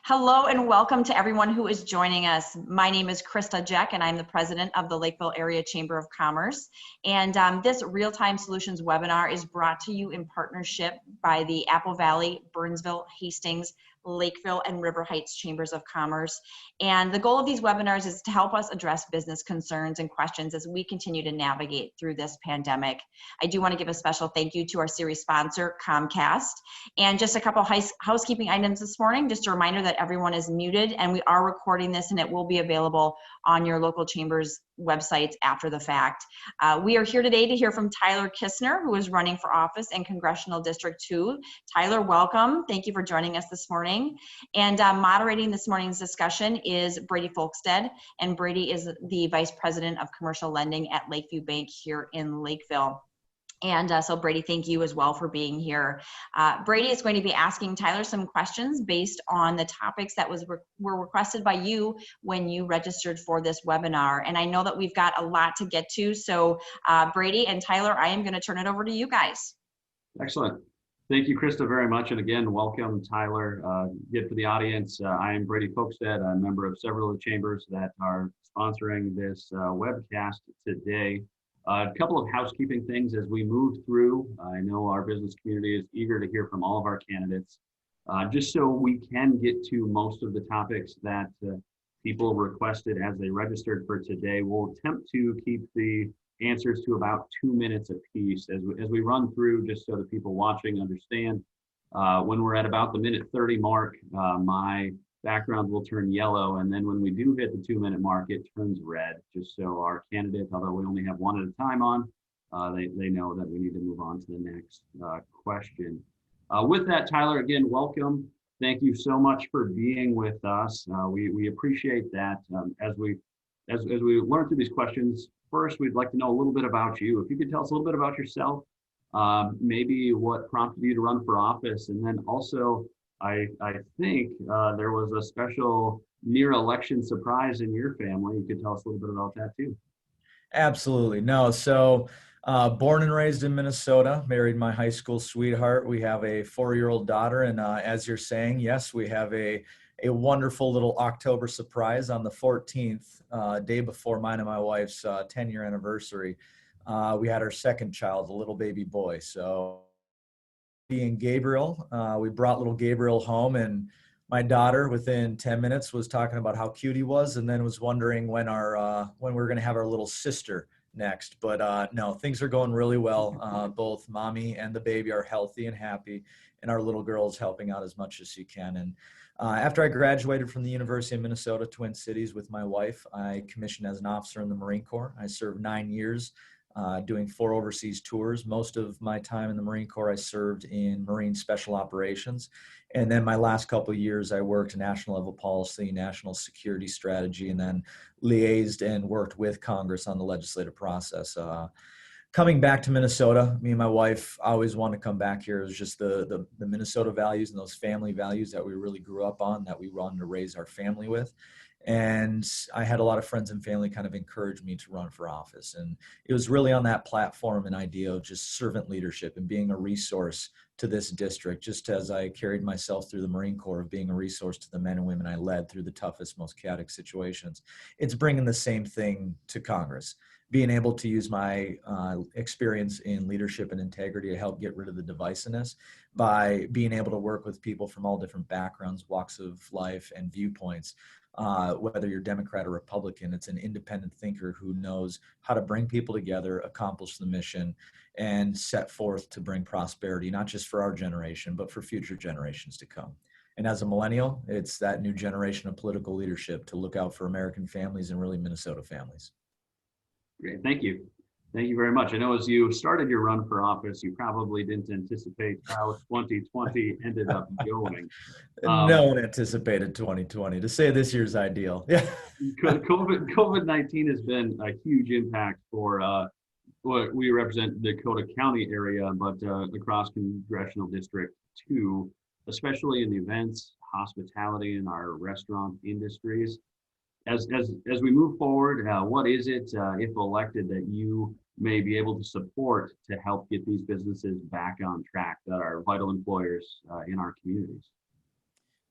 Hello and welcome to everyone who is joining us. My name is Krista Jeck and I'm the president of the Lakeville Area Chamber of Commerce. And this Real-Time Solutions webinar is brought to you in partnership by the Apple Valley, Burnsville, Hastings, Lakeville, and River Heights Chambers of Commerce. And the goal of these webinars is to help us address business concerns and questions as we continue to navigate through this pandemic. I do want to give a special thank you to our series sponsor, Comcast. And just a couple housekeeping items this morning. Just a reminder that everyone is muted and we are recording this and it will be available on your local chambers websites after the fact. We are here today to hear from Tyler Kistner, who is running for office in Congressional District 2. Tyler, welcome. Thank you for joining us this morning. And moderating this morning's discussion is Brady Folkstead, and Brady is the Vice President of Commercial Lending at Lakeview Bank here in Lakeville. And so Brady, thank you as well for being here. Brady is going to be asking Tyler some questions based on the topics that were requested by you when you registered for this webinar. And I know that we've got a lot to get to. So Brady and Tyler, I am going to turn it over to you guys. Excellent. Thank you, Krista, very much. And again, welcome, Tyler. Again, for the audience, I am Brady Folkstead. I'm a member of several of the chambers that are sponsoring this webcast today. A couple of housekeeping things as we move through. I know our business community is eager to hear from all of our candidates. Just so we can get to most of the topics that people requested as they registered for today, we'll attempt to keep the answers to about 2 minutes apiece as we run through, just so the people watching understand. When we're at about the minute 30 mark, my background will turn yellow, and then when we do hit the 2 minute mark, it turns red, just so our candidates, although we only have one at a time on, they know that we need to move on to the next question. With that, Tyler, again, welcome. Thank you so much for being with us. We appreciate that. As we learn through these questions, first, we'd like to know a little bit about you. If you could tell us a little bit about yourself, maybe what prompted you to run for office, and then also, I think there was a special near election surprise in your family. You could tell us a little bit about that too. Absolutely. No. So born and raised in Minnesota, married my high school sweetheart. We have a 4-year-old daughter. And as you're saying, yes, we have a wonderful little October surprise on the 14th, day before mine and my wife's 10-year anniversary. We had our second child, a little baby boy. So being Gabriel, we brought little Gabriel home, and my daughter within 10 minutes was talking about how cute he was, and then was wondering when we were going to have our little sister next. But no, things are going really well. Both mommy and the baby are healthy and happy, and our little girl is helping out as much as she can. And after I graduated from the University of Minnesota, Twin Cities, with my wife, I commissioned as an officer in the Marine Corps. I served 9 years. Doing 4 overseas tours. Most of my time in the Marine Corps, I served in Marine Special Operations. And then my last couple of years, I worked national level policy, national security strategy, and then liaised and worked with Congress on the legislative process. Coming back to Minnesota, me and my wife always wanted to come back here. It was just the Minnesota values and those family values that we really grew up on, that we wanted to raise our family with. And I had a lot of friends and family kind of encourage me to run for office. And it was really on that platform an idea of just servant leadership and being a resource to this district, just as I carried myself through the Marine Corps, of being a resource to the men and women I led through the toughest, most chaotic situations. It's bringing the same thing to Congress, being able to use my experience in leadership and integrity to help get rid of the divisiveness by being able to work with people from all different backgrounds, walks of life, and viewpoints. Whether you're Democrat or Republican, it's an independent thinker who knows how to bring people together, accomplish the mission, and set forth to bring prosperity, not just for our generation, but for future generations to come. And as a millennial, it's that new generation of political leadership to look out for American families and really Minnesota families. Great, thank you. Thank you very much. I know as you started your run for office, you probably didn't anticipate how 2020 ended up going. No one anticipated 2020. To say this year's ideal. Yeah. COVID-19 has been a huge impact for what we represent, the Dakota County area, but across Congressional District 2, especially in the events, hospitality, and our restaurant industries. As we move forward, what is it, if elected, that you may be able to support to help get these businesses back on track that are vital employers in our communities?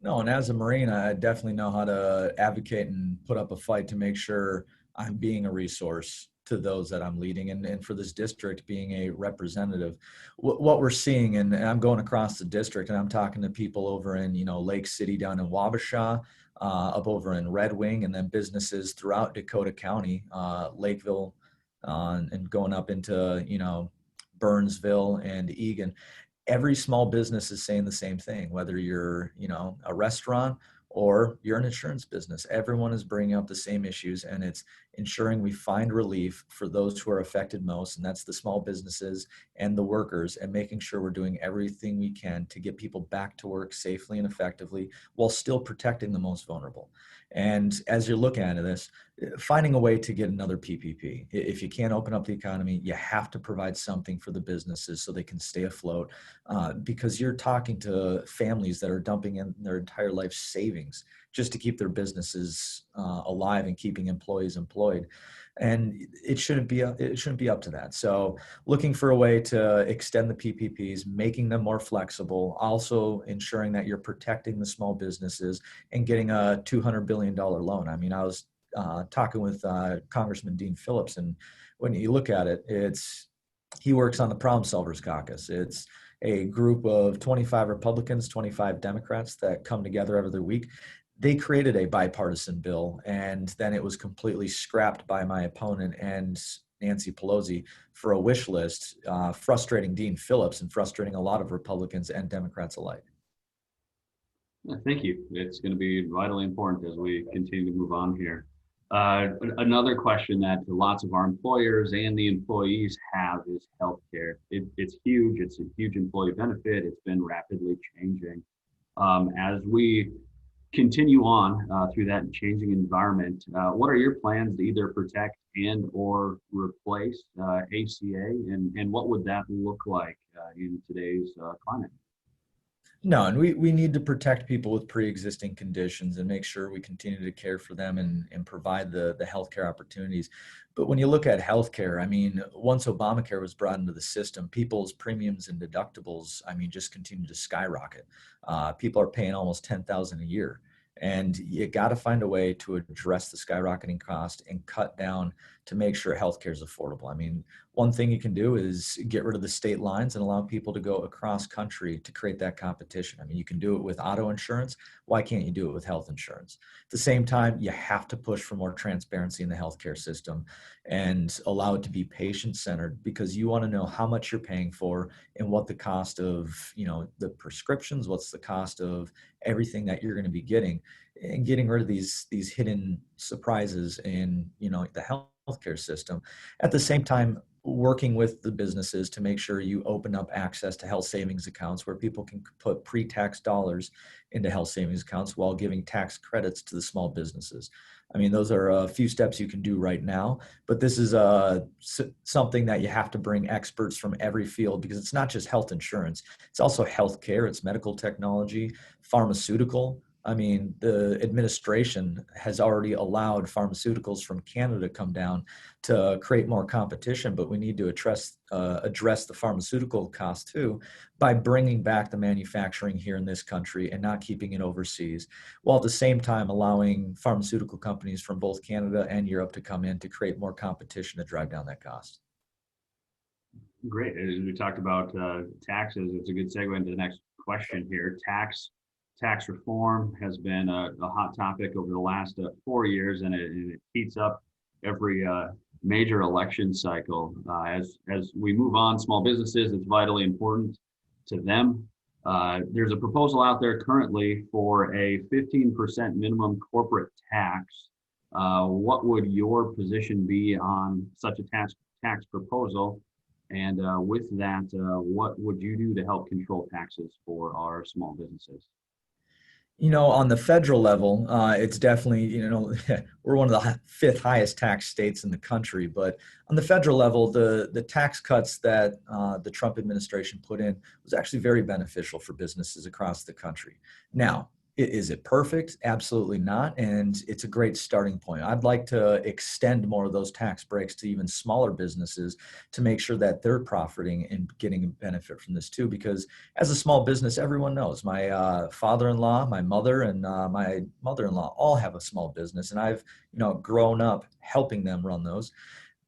No, and as a Marine, I definitely know how to advocate and put up a fight to make sure I'm being a resource to those that I'm leading, and for this district being a representative. What we're seeing, and I'm going across the district and I'm talking to people over in, Lake City down in Wabasha, up over in Red Wing, and then businesses throughout Dakota County, Lakeville, and going up into, Burnsville and Egan. Every small business is saying the same thing, whether you're, a restaurant or you're an insurance business. Everyone is bringing up the same issues, and it's ensuring we find relief for those who are affected most, and that's the small businesses and the workers, and making sure we're doing everything we can to get people back to work safely and effectively while still protecting the most vulnerable. And as you're looking at this, finding a way to get another PPP. If you can't open up the economy, you have to provide something for the businesses so they can stay afloat, because you're talking to families that are dumping in their entire life savings just to keep their businesses alive and keeping employees employed. And it shouldn't be up to that. So looking for a way to extend the PPPs, making them more flexible, also ensuring that you're protecting the small businesses and getting a $200 billion loan. I mean, I was talking with Congressman Dean Phillips, and when you look at it, he works on the Problem Solvers Caucus. It's a group of 25 Republicans, 25 Democrats that come together every other week. They created a bipartisan bill, and then it was completely scrapped by my opponent and Nancy Pelosi for a wish list, frustrating Dean Phillips and frustrating a lot of Republicans and Democrats alike. Thank you. It's going to be vitally important as we continue to move on here. Another question that lots of our employers and the employees have is healthcare. It's huge. It's a huge employee benefit. It's been rapidly changing. As we continue on through that changing environment, what are your plans to either protect and or replace ACA, and what would that look like in today's climate? No, and we need to protect people with pre-existing conditions and make sure we continue to care for them and provide the healthcare opportunities. But when you look at healthcare, I mean, once Obamacare was brought into the system, people's premiums and deductibles, I mean, just continue to skyrocket. People are paying almost $10,000 a year. And you got to find a way to address the skyrocketing cost and cut down to make sure healthcare is affordable. I mean, one thing you can do is get rid of the state lines and allow people to go across country to create that competition. I mean, you can do it with auto insurance. Why can't you do it with health insurance? At the same time, you have to push for more transparency in the healthcare system and allow it to be patient-centered, because you want to know how much you're paying for and what the cost of, the prescriptions, what's the cost of everything that you're going to be getting, and getting rid of these hidden surprises in, the healthcare system. At the same time, working with the businesses to make sure you open up access to health savings accounts where people can put pre-tax dollars into health savings accounts while giving tax credits to the small businesses. I mean, those are a few steps you can do right now, but this is something that you have to bring experts from every field, because it's not just health insurance. It's also healthcare, it's medical technology, pharmaceutical. I mean, the administration has already allowed pharmaceuticals from Canada to come down to create more competition, but we need to address the pharmaceutical cost too by bringing back the manufacturing here in this country and not keeping it overseas, while at the same time allowing pharmaceutical companies from both Canada and Europe to come in to create more competition to drive down that cost. Great. As we talked about taxes, it's a good segue into the next question here. Tax reform has been a hot topic over the last 4 years, and it heats up every major election cycle. As we move on, small businesses, it's vitally important to them. There's a proposal out there currently for a 15% minimum corporate tax. What would your position be on such a tax proposal? And with that, what would you do to help control taxes for our small businesses? On the federal level, it's definitely, we're one of the fifth highest tax states in the country. But on the federal level, the tax cuts that the Trump administration put in was actually very beneficial for businesses across the country. Now, Is it perfect? Absolutely not. And it's a great starting point. I'd like to extend more of those tax breaks to even smaller businesses to make sure that they're profiting and getting a benefit from this too. Because as a small business, everyone knows my father-in-law, my mother, and my mother-in-law all have a small business, and I've grown up helping them run those.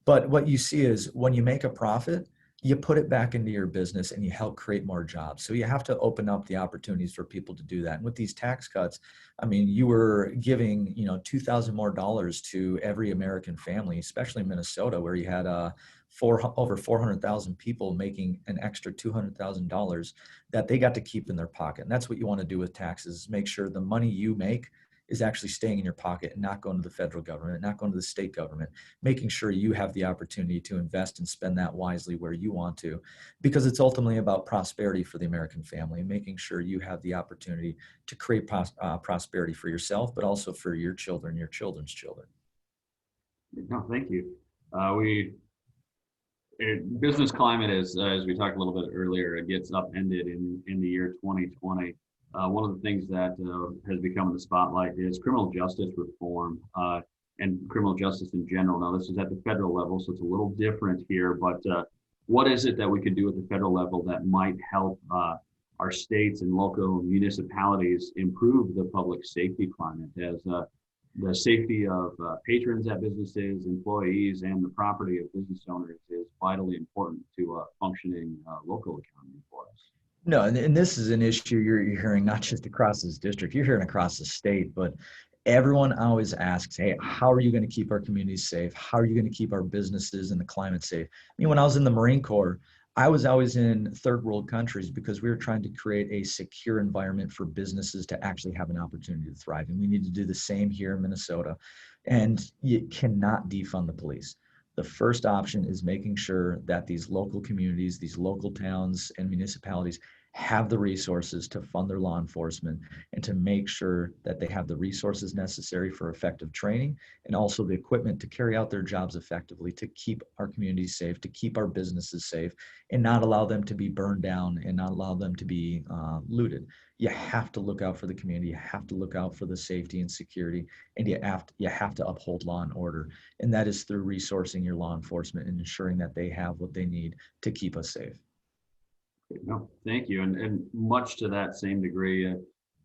But what you see is when you make a profit, you put it back into your business and you help create more jobs. So you have to open up the opportunities for people to do that. And with these tax cuts, I mean, you were giving, $2,000 more to every American family, especially in Minnesota, where you had over 400,000 people making an extra $200,000 that they got to keep in their pocket. And that's what you want to do with taxes, make sure the money you make is actually staying in your pocket and not going to the federal government, not going to the state government, making sure you have the opportunity to invest and spend that wisely where you want to, because it's ultimately about prosperity for the American family and making sure you have the opportunity to create prosperity for yourself, but also for your children, your children's children. No, thank you. Business climate is, as we talked a little bit earlier, it gets upended in the year 2020. One of the things that has become in the spotlight is criminal justice reform and criminal justice in general. Now, this is at the federal level, so it's a little different here, but what is it that we could do at the federal level that might help our states and local municipalities improve the public safety climate, as the safety of patrons at businesses, employees, and the property of business owners is vitally important to a functioning local economy for us? No, and this is an issue you're hearing not just across this district, you're hearing across the state, but everyone always asks, hey, how are you going to keep our communities safe? How are you going to keep our businesses and the climate safe? I mean, when I was in the Marine Corps, I was always in third world countries because we were trying to create a secure environment for businesses to actually have an opportunity to thrive. And we need to do the same here in Minnesota. And you cannot defund the police. The first option is making sure that these local communities, these local towns and municipalities have the resources to fund their law enforcement and to make sure that they have the resources necessary for effective training and also the equipment to carry out their jobs effectively, to keep our communities safe, to keep our businesses safe, and not allow them to be burned down and not allow them to be looted. You have to look out for the community. You have to look out for the safety and security, and you have to uphold law and order. And that is through resourcing your law enforcement and ensuring that they have what they need to keep us safe. No, thank you. And much to that same degree,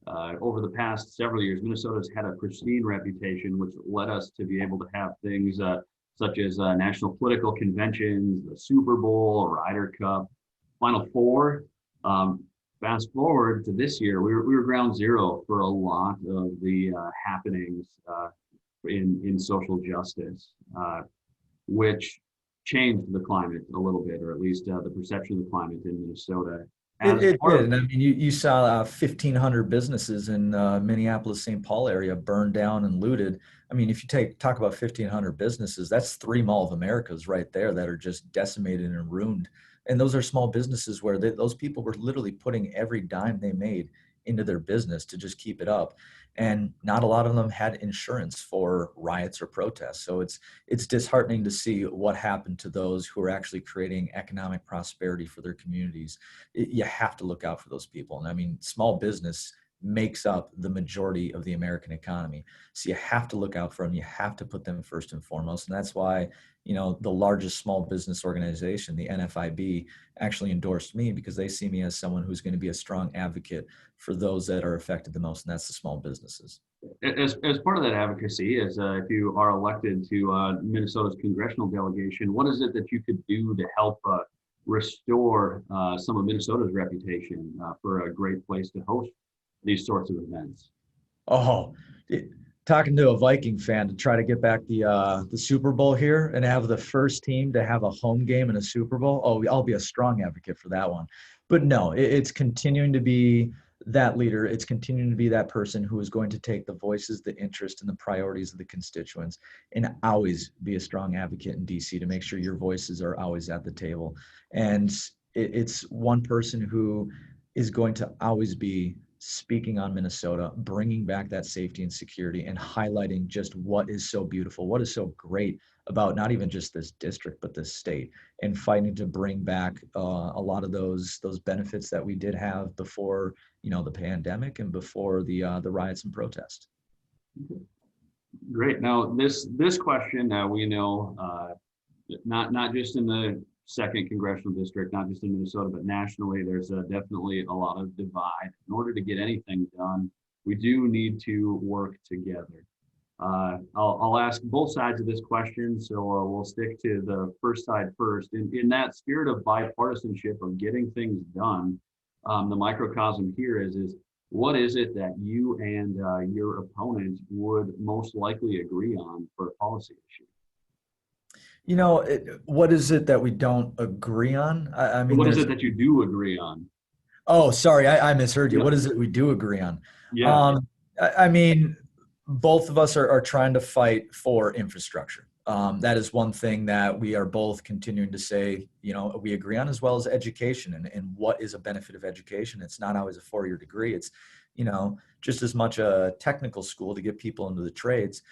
over the past several years, Minnesota's had a pristine reputation, which led us to be able to have things such as national political conventions, the Super Bowl, Ryder Cup, Final Four. Fast forward to this year, we were ground zero for a lot of the happenings in social justice, which changed the climate a little bit, or at least the perception of the climate in Minnesota. It did. And I mean, you saw 1,500 businesses in Minneapolis, St. Paul area burned down and looted. I mean, if you talk about 1,500 businesses, that's 3 Mall of Americas right there that are just decimated and ruined. And those are small businesses where those people were literally putting every dime they made into their business to just keep it up. And not a lot of them had insurance for riots or protests. So it's disheartening to see what happened to those who are actually creating economic prosperity for their communities. You have to look out for those people. And I mean, small business makes up the majority of the American economy. So you have to look out for them. You have to put them first and foremost. And that's why, the largest small business organization, the NFIB, actually endorsed me because they see me as someone who's going to be a strong advocate for those that are affected the most, and that's the small businesses. As part of that advocacy, as if you are elected to Minnesota's congressional delegation, what is it that you could do to help restore some of Minnesota's reputation for a great place to host these sorts of events? Talking to a Viking fan to try to get back the Super Bowl here and have the first team to have a home game in a Super Bowl. I'll be a strong advocate for that one. But no, it's continuing to be that leader. It's continuing to be that person who is going to take the voices, the interest, and the priorities of the constituents and always be a strong advocate in DC to make sure your voices are always at the table. And it's one person who is going to always be speaking on Minnesota, bringing back that safety and security and highlighting just what is so beautiful, what is so great about not even just this district, but this state, and fighting to bring back a lot of those benefits that we did have before the pandemic and before the riots and protests. Great. Now, this question, we know, not just in the second congressional district, not just in Minnesota, but nationally, there's definitely a lot of divide. In order to get anything done, we do need to work together. I'll ask both sides of this question, so we'll stick to the first side first. In that spirit of bipartisanship of getting things done, the microcosm here is what is it that you and your opponent would most likely agree on for a policy issue? What is it that we don't agree on? I mean, what is it that you do agree on? Oh, sorry, I misheard you. Yeah. What is it we do agree on? Yeah. I mean, both of us are trying to fight for infrastructure. That is one thing that we are both continuing to say, we agree on, as well as education and what is a benefit of education. It's not always a 4-year degree. It's, just as much a technical school to get people into the trades,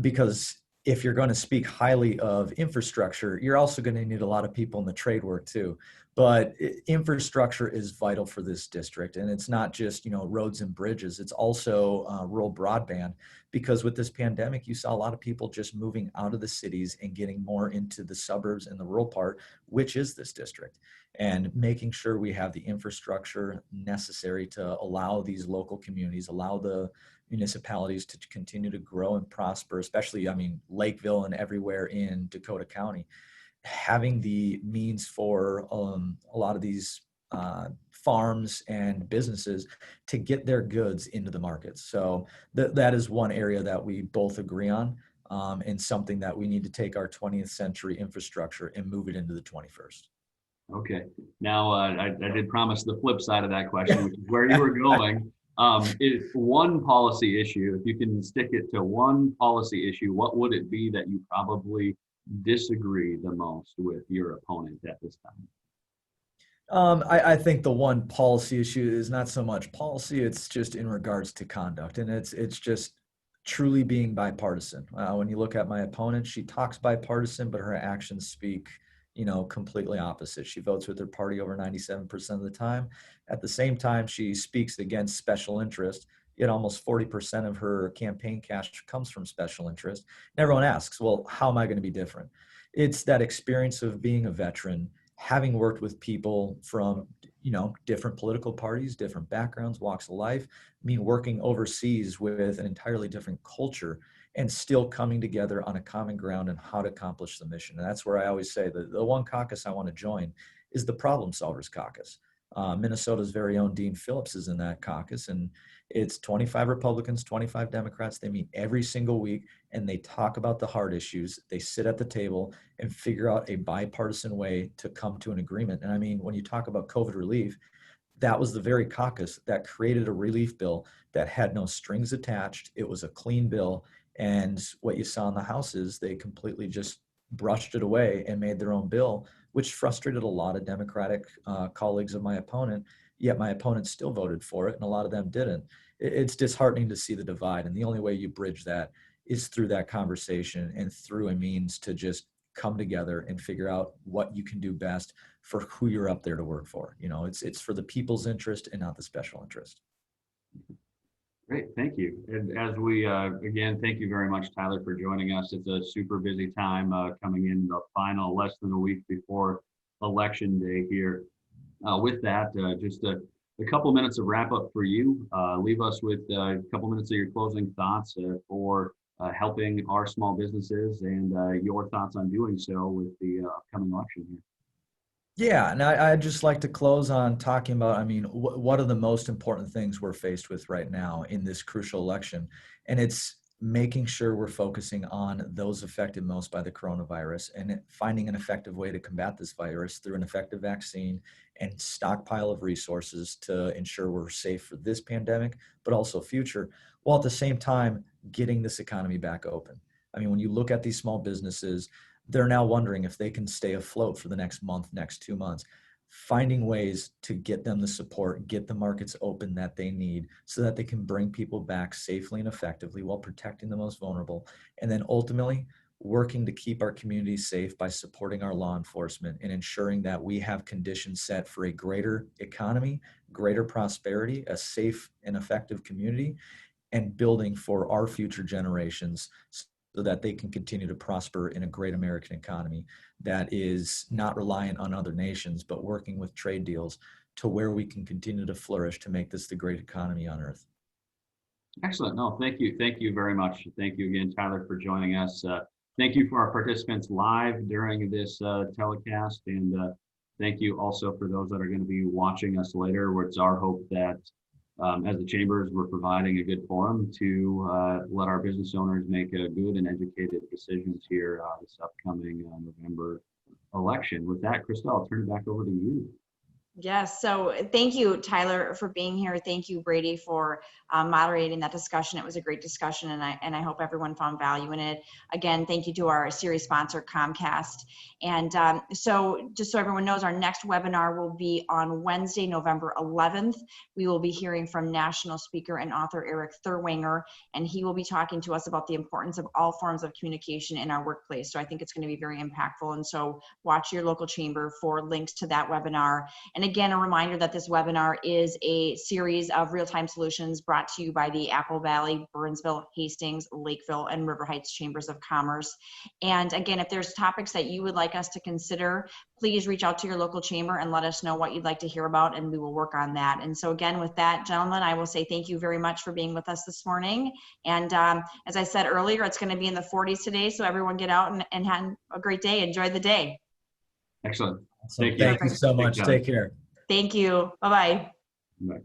because if you're going to speak highly of infrastructure, you're also going to need a lot of people in the trade work too. But infrastructure is vital for this district. And it's not just, roads and bridges. It's also rural broadband, because with this pandemic, you saw a lot of people just moving out of the cities and getting more into the suburbs and the rural part, which is this district, and making sure we have the infrastructure necessary to allow these local communities, allow the municipalities to continue to grow and prosper, especially, Lakeville and everywhere in Dakota County. Having the means for a lot of these farms and businesses to get their goods into the markets. So that is one area that we both agree on, and something that we need to take our 20th century infrastructure and move it into the 21st. Okay. Now, I did promise the flip side of that question, which is where you were going. Is one policy issue, if you can stick it to one policy issue, what would it be that you probably disagree the most with your opponent at this time? I think the one policy issue is not so much policy, it's just in regards to conduct. And it's just truly being bipartisan. When you look at my opponent, she talks bipartisan, but her actions speak completely opposite. She votes with her party over 97% of the time. At the same time, she speaks against special interest, yet almost 40% of her campaign cash comes from special interest. And everyone asks, well, how am I going to be different? It's that experience of being a veteran, having worked with people from, different political parties, different backgrounds, walks of life, working overseas with an entirely different culture, and still coming together on a common ground on how to accomplish the mission. And that's where I always say that the one caucus I want to join is the Problem Solvers Caucus. Minnesota's very own Dean Phillips is in that caucus, and it's 25 Republicans, 25 Democrats. They meet every single week and they talk about the hard issues. They sit at the table and figure out a bipartisan way to come to an agreement. And when you talk about COVID relief, that was the very caucus that created a relief bill that had no strings attached. It was a clean bill. And what you saw in the House is they completely just brushed it away and made their own bill, which frustrated a lot of Democratic colleagues of my opponent, yet my opponent still voted for it, and a lot of them didn't. It's disheartening to see the divide, and the only way you bridge that is through that conversation and through a means to just come together and figure out what you can do best for who you're up there to work for. It's for the people's interest and not the special interest. Great, thank you. And as we, again, thank you very much, Tyler, for joining us. It's a super busy time coming in the final less than a week before Election Day here. With that, just a couple minutes of wrap up for you. Leave us with a couple minutes of your closing thoughts for helping our small businesses and your thoughts on doing so with the upcoming election here. Yeah, and I'd just like to close on talking about, what are the most important things we're faced with right now in this crucial election? And it's making sure we're focusing on those affected most by the coronavirus and finding an effective way to combat this virus through an effective vaccine and stockpile of resources to ensure we're safe for this pandemic, but also future, while at the same time getting this economy back open. When you look at these small businesses, they're now wondering if they can stay afloat for the next month, next 2 months, finding ways to get them the support, get the markets open that they need so that they can bring people back safely and effectively while protecting the most vulnerable. And then ultimately, working to keep our communities safe by supporting our law enforcement and ensuring that we have conditions set for a greater economy, greater prosperity, a safe and effective community, and building for our future generations so that they can continue to prosper in a great American economy that is not reliant on other nations, but working with trade deals to where we can continue to flourish to make this the great economy on earth. Excellent. No, thank you. Thank you very much. Thank you again, Tyler, for joining us. Thank you for our participants live during this telecast. And thank you also for those that are going to be watching us later, where it's our hope that as the chambers, we're providing a good forum to let our business owners make a good and educated decisions here this upcoming November election. With that, Krista, I'll turn it back over to you. Yes, so thank you, Tyler, for being here. Thank you, Brady, for moderating that discussion. It was a great discussion, and I hope everyone found value in it. Again, thank you to our series sponsor, Comcast. And so just so everyone knows, our next webinar will be on Wednesday, November 11th. We will be hearing from national speaker and author Eric Thurwanger, and he will be talking to us about the importance of all forms of communication in our workplace. So I think it's going to be very impactful. And so watch your local chamber for links to that webinar. And again, a reminder that this webinar is a series of real-time solutions brought to you by the Apple Valley, Burnsville, Hastings, Lakeville, and River Heights Chambers of Commerce. And again, if there's topics that you would like us to consider, please reach out to your local chamber and let us know what you'd like to hear about, and we will work on that. And so again, with that, gentlemen, I will say thank you very much for being with us this morning. And as I said earlier, it's going to be in the 40s today, so everyone get out and have a great day. Enjoy the day. Excellent. Thank you so much. Take care. Thank you. Bye-bye. Bye.